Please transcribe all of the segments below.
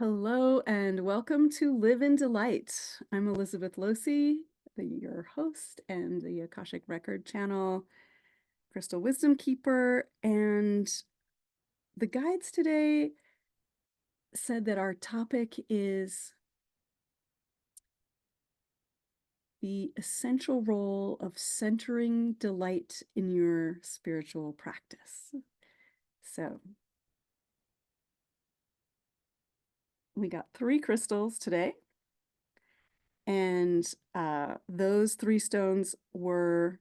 Hello and welcome to Live in Delight. I'm Elizabeth Losi, your host and the Akashic Record channel, Crystal Wisdom Keeper. And the guides today said that our topic is the essential role of centering delight in your spiritual practice. So we got 3 crystals today. And those 3 stones were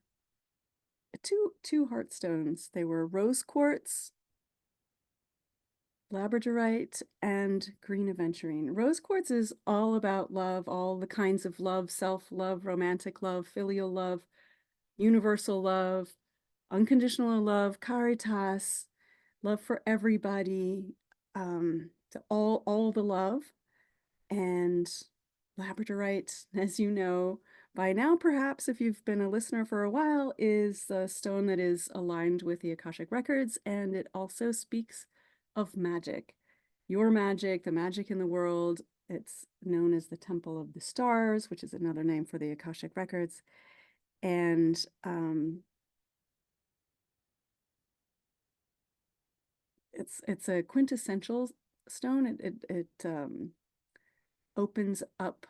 two heart stones. They were rose quartz, labradorite, and green aventurine. Rose quartz is all about love, all the kinds of love: self-love, romantic love, filial love, universal love, unconditional love, caritas, love for everybody, so all the love. And Labradorite, as you know by now, perhaps if you've been a listener for a while, is a stone that is aligned with the Akashic Records, and it also speaks of magick. Your magic, the magic in the world. It's known as the Temple of the Stars, which is another name for the Akashic Records. And it's a quintessential stone. It opens up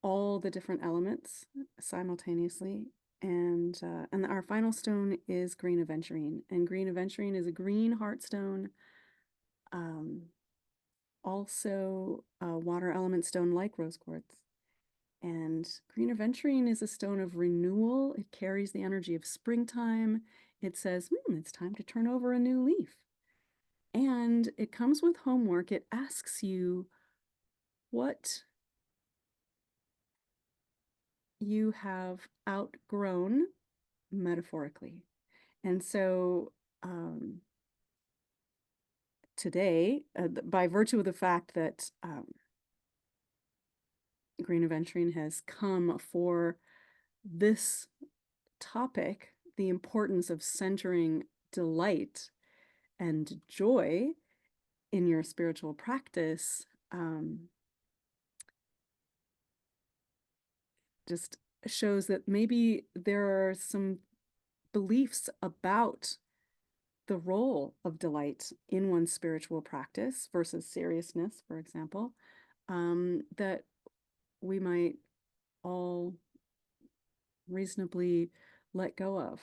all the different elements simultaneously. And our final stone is Green Aventurine. And Green Aventurine is a green heartstone, also a water element stone like rose quartz. And Green Aventurine is a stone of renewal. It carries the energy of springtime. It says, it's time to turn over a new leaf. And it comes with homework. It asks you what you have outgrown metaphorically. And so today, by virtue of the fact that Green Aventurine has come for this topic, the importance of centering delight and joy in your spiritual practice, just shows that maybe there are some beliefs about the role of delight in one's spiritual practice versus seriousness, for example, that we might all reasonably let go of.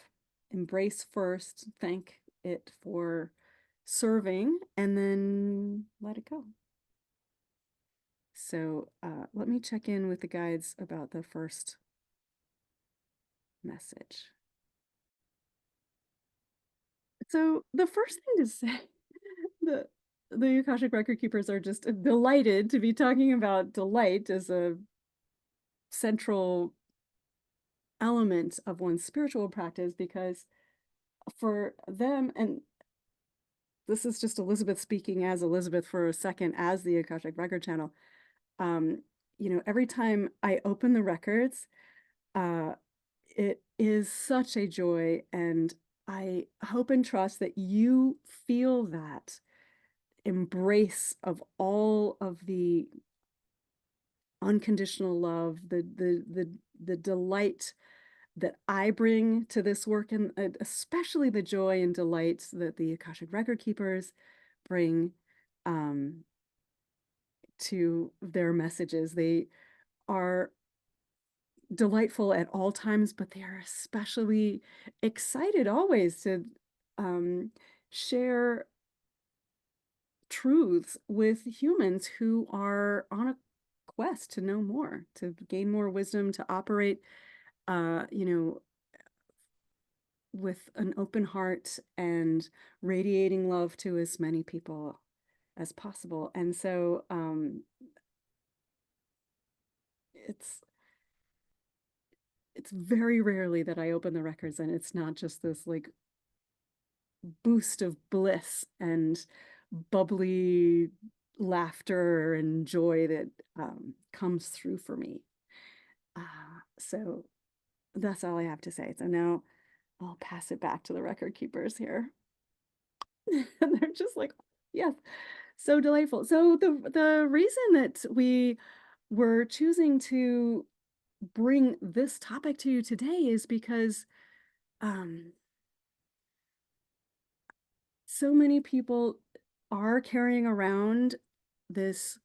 Embrace first, thank it for serving, and then let it go. So let me check in with the guides about the first message. So the first thing to say, the Akashic Record Keepers are just delighted to be talking about delight as a central element of one's spiritual practice, because for them, and this is just Elizabeth speaking as Elizabeth for a second as the Akashic Record channel, every time I open the records, it is such a joy, and I hope and trust that you feel that embrace of all of the unconditional love, the delight that I bring to this work, and especially the joy and delight that the Akashic Record Keepers bring to their messages. They are delightful at all times, but they are especially excited always to share truths with humans who are on a quest to know more, to gain more wisdom, to operate, with an open heart and radiating love to as many people as possible. And so it's very rarely that I open the records and it's not just this like boost of bliss and bubbly laughter and joy that comes through for me. So that's all I have to say. So now I'll pass it back to the record keepers here. And they're just like, yes. So delightful. So the reason that we were choosing to bring this topic to you today is because um, so many people are carrying around this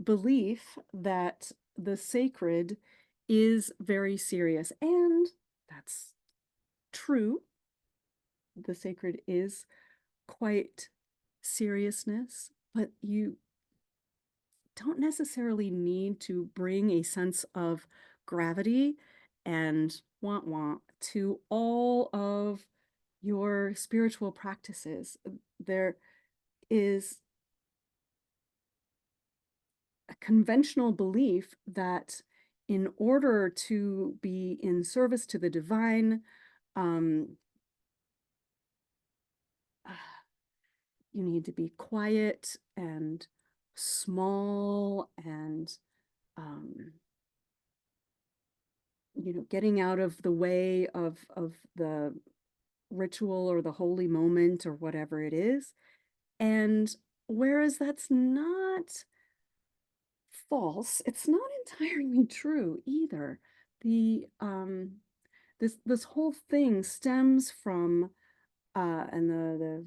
belief that the sacred is very serious, and that's true. The sacred is quite seriousness, but you don't necessarily need to bring a sense of gravity and want to all of your spiritual practices. There is a conventional belief that in order to be in service to the divine, um, you need to be quiet and small and um, getting out of the way of the ritual or the holy moment or whatever it is. And whereas that's not false, it's not entirely true either. The this whole thing stems from and the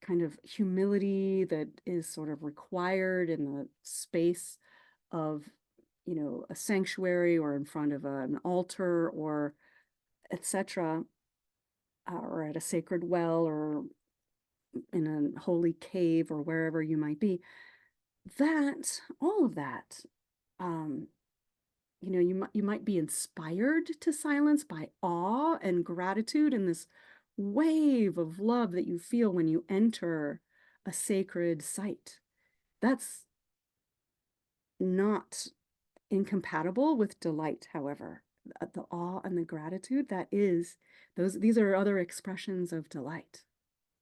kind of humility that is sort of required in the space of a sanctuary or in front of an altar or etc., or at a sacred well or in a holy cave or wherever you might be. That all of that, um, you might be inspired to silence by awe and gratitude and this wave of love that you feel when you enter a sacred site. That's not incompatible with delight, however. The awe and the gratitude, these are other expressions of delight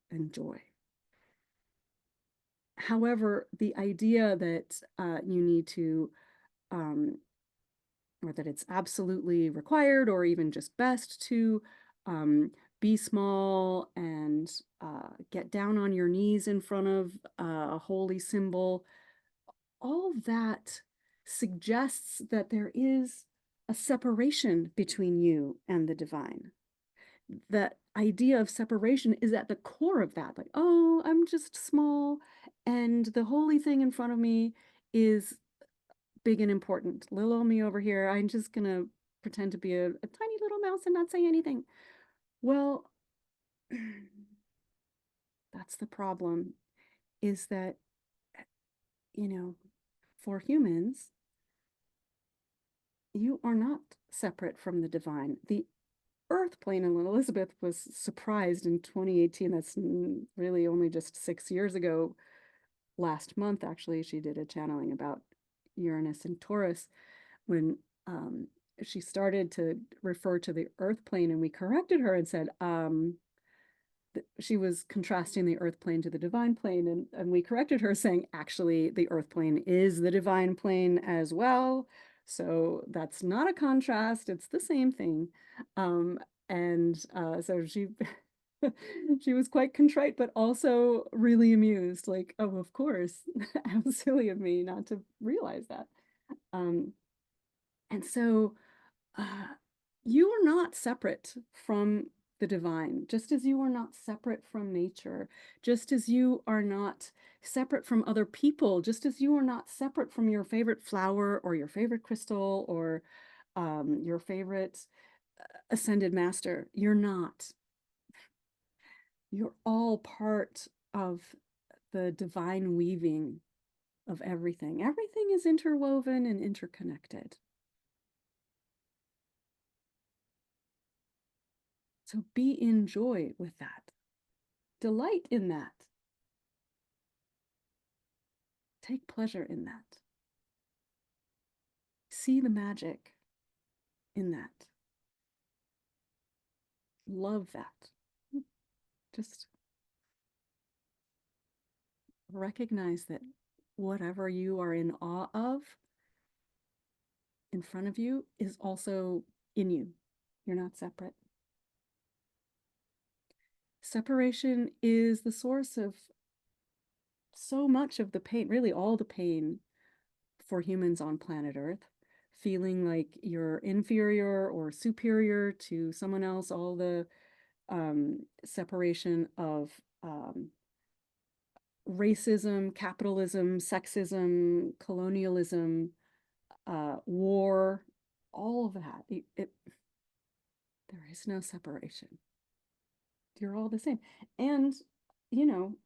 and joy. However, the idea that you need to um, or that it's absolutely required or even just best to um, be small and get down on your knees in front of a holy symbol, all of that suggests that there is a separation between you and the divine. That idea of separation is at the core of that. Like, oh, I'm just small, and the holy thing in front of me is big and important. Little old me over here, I'm just gonna pretend to be a tiny little mouse and not say anything. Well, that's the problem, is that, you know, for humans, you are not separate from the divine. The earth plane, and Elizabeth was surprised in 2018. That's really only just 6 years ago. Last month, actually, she did a channeling about Uranus and Taurus when she started to refer to the earth plane, and we corrected her and said she was contrasting the earth plane to the divine plane, and we corrected her saying actually the earth plane is the divine plane as well, so that's not a contrast, it's the same thing. um, and so she she was quite contrite but also really amused, like, oh, of course. How silly of me not to realize that. um, and so uh, you are not separate from the divine, just as you are not separate from nature, just as you are not separate from other people, just as you are not separate from your favorite flower or your favorite crystal or your favorite ascended master. You're not. You're all part of the divine weaving of everything. Everything is interwoven and interconnected. So be in joy with that. Delight in that. Take pleasure in that. See the magic in that. Love that. Just recognize that whatever you are in awe of in front of you is also in you. You're not separate. Separation is the source of so much of the pain, really all the pain for humans on planet Earth, feeling like you're inferior or superior to someone else, all the separation of racism, capitalism, sexism, colonialism, war, all of that. There is no separation. You're all the same. And, you know,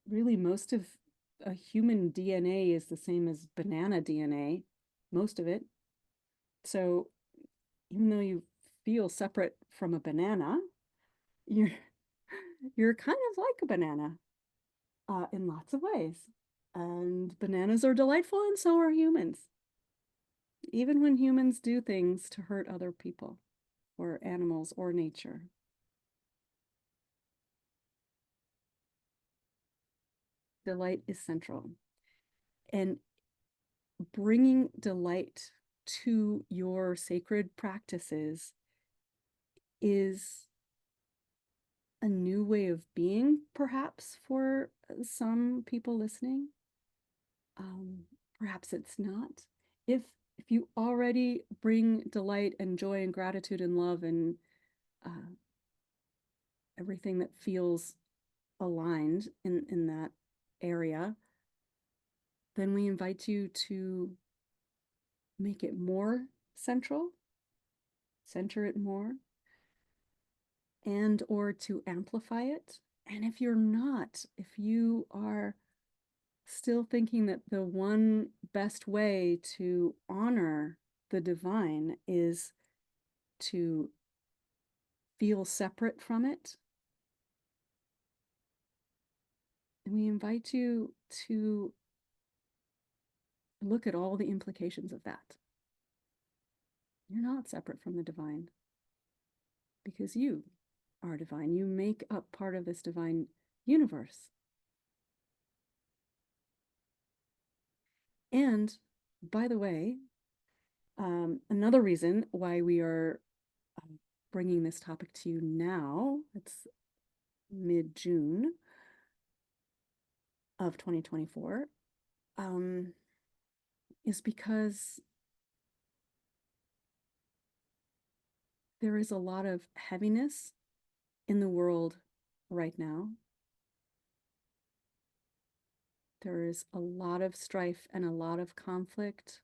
really most of a human DNA is the same as banana DNA, most of it. So even though you feel separate from a banana, you're you're kind of like a banana in lots of ways. And bananas are delightful, and so are humans. Even when humans do things to hurt other people, or animals, or nature. Delight is central. And bringing delight to your sacred practices is a new way of being, perhaps, for some people listening. Perhaps it's not. If you already bring delight and joy and gratitude and love and everything that feels aligned in that area, then we invite you to make it more central, center it more, and or to amplify it. And if you're not, if you are still thinking that the one best way to honor the divine is to feel separate from it, and we invite you to look at all the implications of that. You're not separate from the divine because you are divine. You make up part of this divine universe. And by the way, another reason why we are bringing this topic to you now, it's mid-June of 2024, is because there is a lot of heaviness in the world right now. There is a lot of strife and a lot of conflict,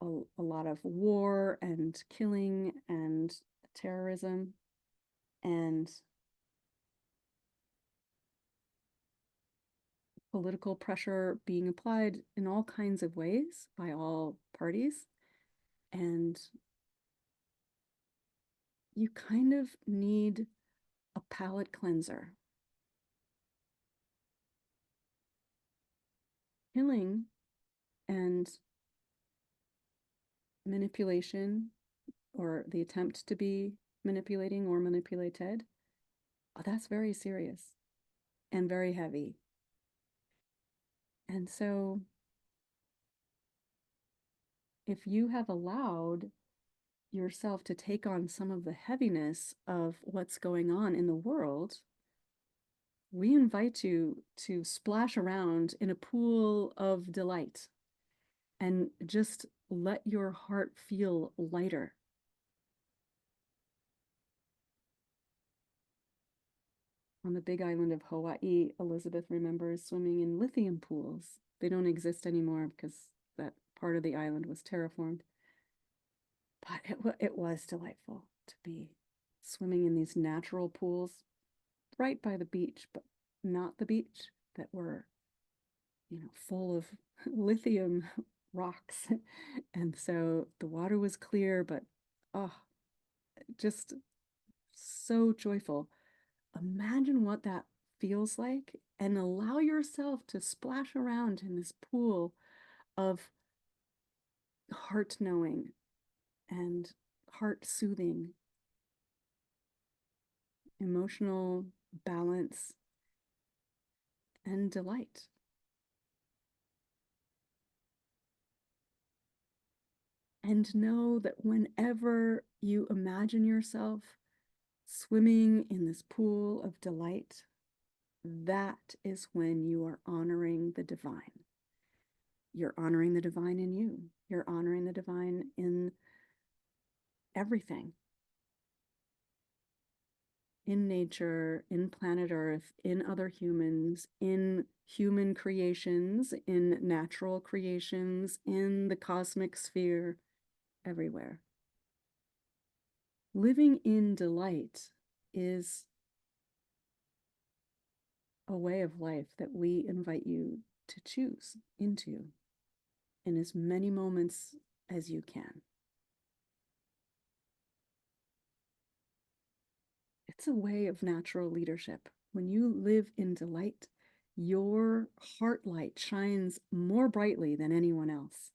a lot of war and killing and terrorism, and political pressure being applied in all kinds of ways by all parties. And you kind of need a palate cleanser. Healing and manipulation, or the attempt to be manipulating or manipulated, that's very serious and very heavy. And so if you have allowed yourself to take on some of the heaviness of what's going on in the world, we invite you to splash around in a pool of delight and just let your heart feel lighter. On the big island of Hawaii, Elizabeth remembers swimming in lithium pools. They don't exist anymore because that part of the island was terraformed. But it was delightful to be swimming in these natural pools right by the beach, but not the beach, that were, full of lithium rocks. And so the water was clear, but oh, just so joyful. Imagine what that feels like and allow yourself to splash around in this pool of heart knowing and heart soothing, emotional balance, and delight. And know that whenever you imagine yourself swimming in this pool of delight, that is when you are honoring the divine. You're honoring the divine in you. You're honoring the divine in everything. In nature, in planet Earth, in other humans, in human creations, in natural creations, in the cosmic sphere, everywhere. Living in delight is a way of life that we invite you to choose into in as many moments as you can. It's a way of natural leadership. When you live in delight, your heart light shines more brightly than anyone else.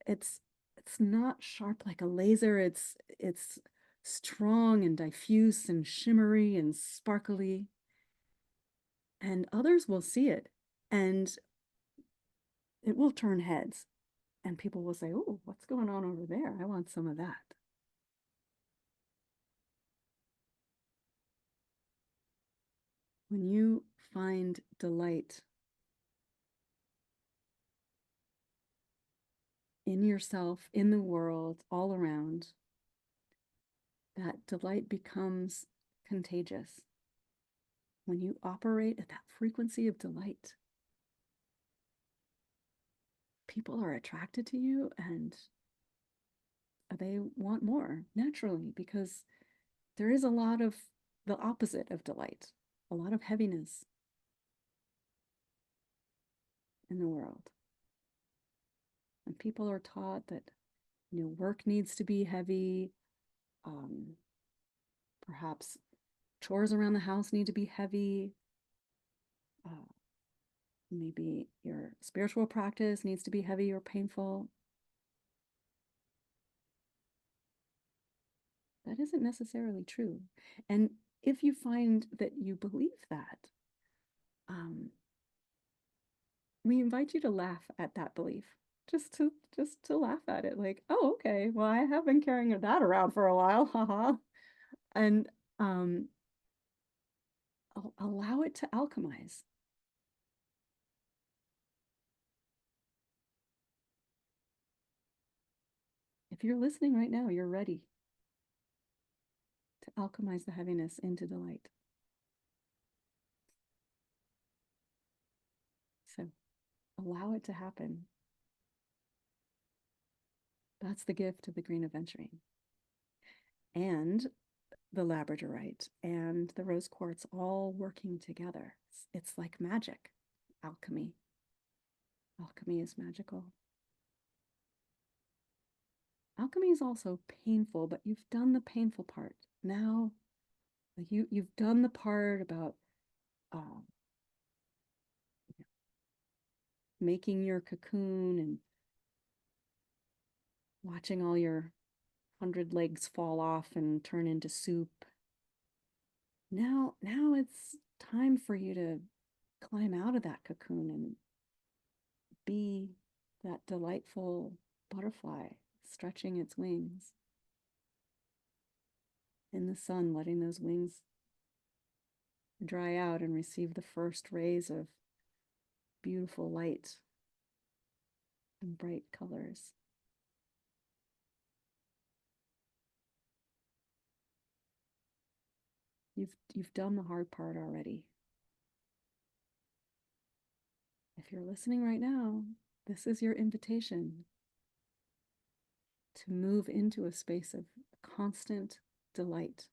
It's not sharp like a laser. It's strong and diffuse and shimmery and sparkly. And others will see it, and it will turn heads. And people will say, "Oh, what's going on over there? I want some of that." When you find delight in yourself, in the world, all around, that delight becomes contagious. When you operate at that frequency of delight, people are attracted to you and they want more naturally, because there is a lot of the opposite of delight, a lot of heaviness in the world. And people are taught that, work needs to be heavy. Perhaps chores around the house need to be heavy. Maybe your spiritual practice needs to be heavy or painful. That isn't necessarily true. And if you find that you believe that, we invite you to laugh at that belief. Just to laugh at it, like, oh, okay, well, I have been carrying that around for a while, haha. And allow it to alchemize. If you're listening right now, you're ready to alchemize the heaviness into delight. So allow it to happen. That's the gift of the Green Aventurine. And the Labradorite and the rose quartz all working together. It's like magic, alchemy. Alchemy is magical. Alchemy is also painful, but you've done the painful part. Now, like you've done the part about making your cocoon and watching all your 100 legs fall off and turn into soup. Now it's time for you to climb out of that cocoon and be that delightful butterfly stretching its wings in the sun, letting those wings dry out and receive the first rays of beautiful light and bright colors. You've done the hard part already. If you're listening right now, this is your invitation to move into a space of constant delight.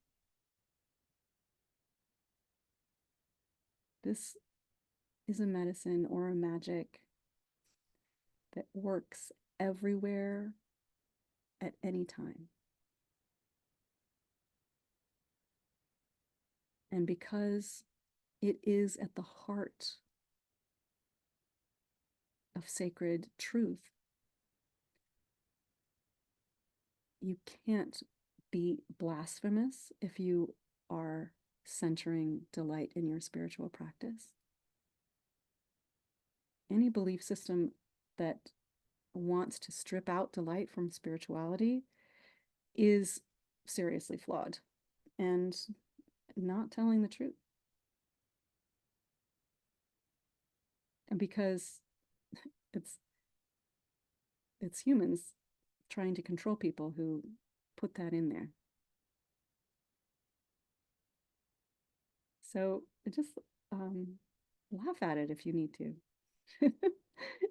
This is a medicine or a magic that works everywhere at any time. And because it is at the heart of sacred truth, you can't be blasphemous if you are centering delight in your spiritual practice. Any belief system that wants to strip out delight from spirituality is seriously flawed and not telling the truth. And because it's humans trying to control people who put that in there. So just laugh at it if you need to.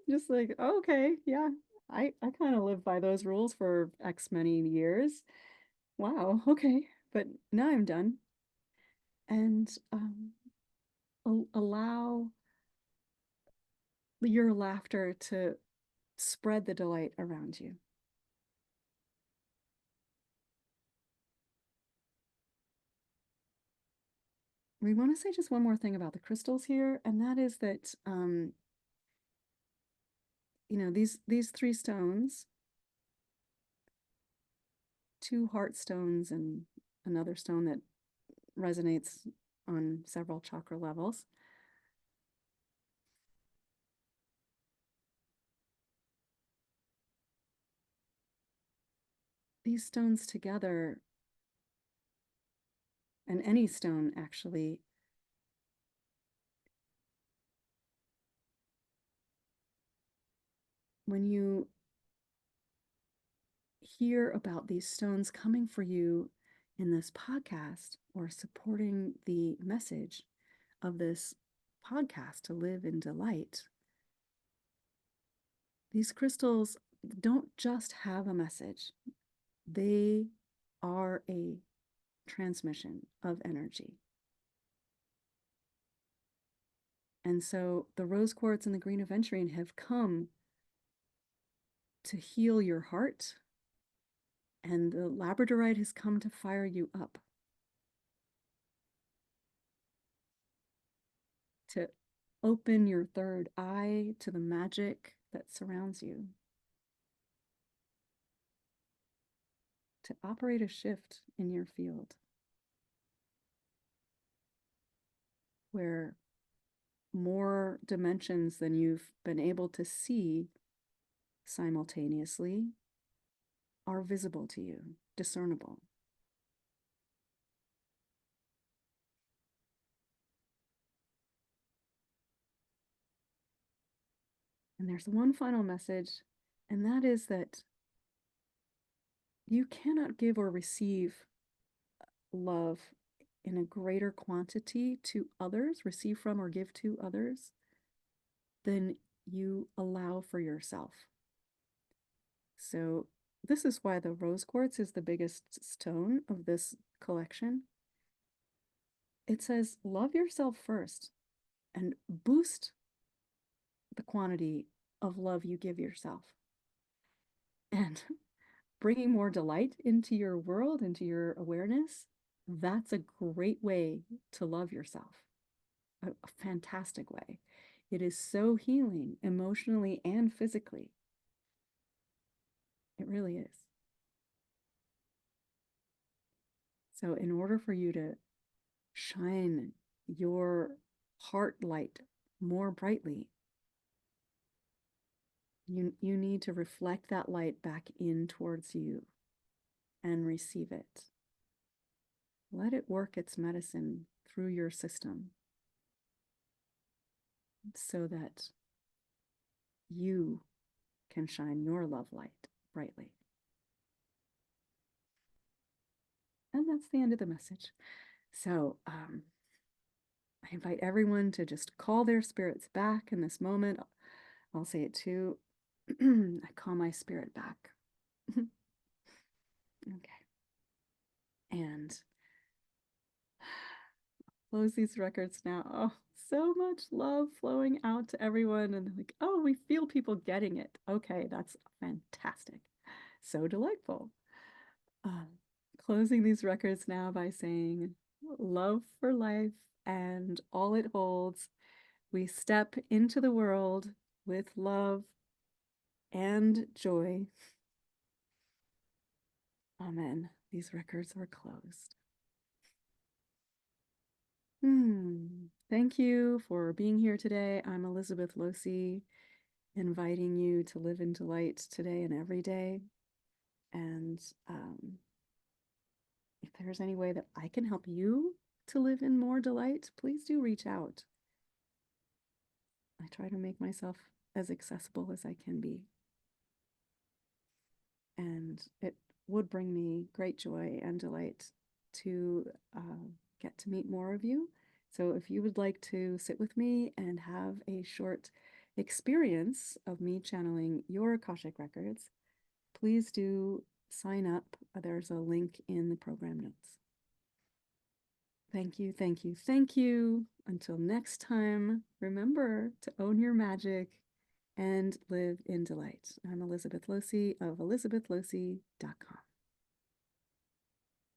Just like, oh, okay, yeah, I kind of live by those rules for X many years. Wow, okay, but now I'm done. And allow your laughter to spread the delight around you. We want to say just one more thing about the crystals here, and that is that these three stones, two heart stones and another stone that resonates on several chakra levels. These stones together, and any stone actually, when you hear about these stones coming for you in this podcast or supporting the message of this podcast to live in delight, these crystals don't just have a message, they are a transmission of energy. And so the rose quartz and the green aventurine have come to heal your heart, and the labradorite has come to fire you up, to open your third eye to the magic that surrounds you, to operate a shift in your field where more dimensions than you've been able to see simultaneously are visible to you, discernible. And there's one final message, and that is that you cannot give or receive love in a greater quantity to others, receive from or give to others, than you allow for yourself. So this is why the rose quartz is the biggest stone of this collection. It says, love yourself first and boost the quantity of love you give yourself. And bringing more delight into your world, into your awareness, that's a great way to love yourself. A fantastic way. It is so healing emotionally and physically. It really is. So in order for you to shine your heart light more brightly, you need to reflect that light back in towards you and receive it. Let it work its medicine through your system so that you can shine your love light brightly. And that's the end of the message. So I invite everyone to just call their spirits back in this moment. I'll say it too. I call my spirit back. Okay. And close these records now. Oh, so much love flowing out to everyone. And like, oh, we feel people getting it. Okay, that's fantastic. So delightful. Closing these records now by saying love for life and all it holds. We step into the world with love and joy. Amen. These records are closed. Thank you for being here today. I'm Elizabeth Losi, inviting you to live in delight today and every day. And if there's any way that I can help you to live in more delight, please do reach out. I try to make myself as accessible as I can be. And it would bring me great joy and delight to get to meet more of you. So if you would like to sit with me and have a short experience of me channeling your Akashic Records, please do sign up. There's a link in the program notes. Thank you, thank you, thank you. Until next time, remember to own your magic and live in delight. I'm Elizabeth Losey of elizabethlosi.com.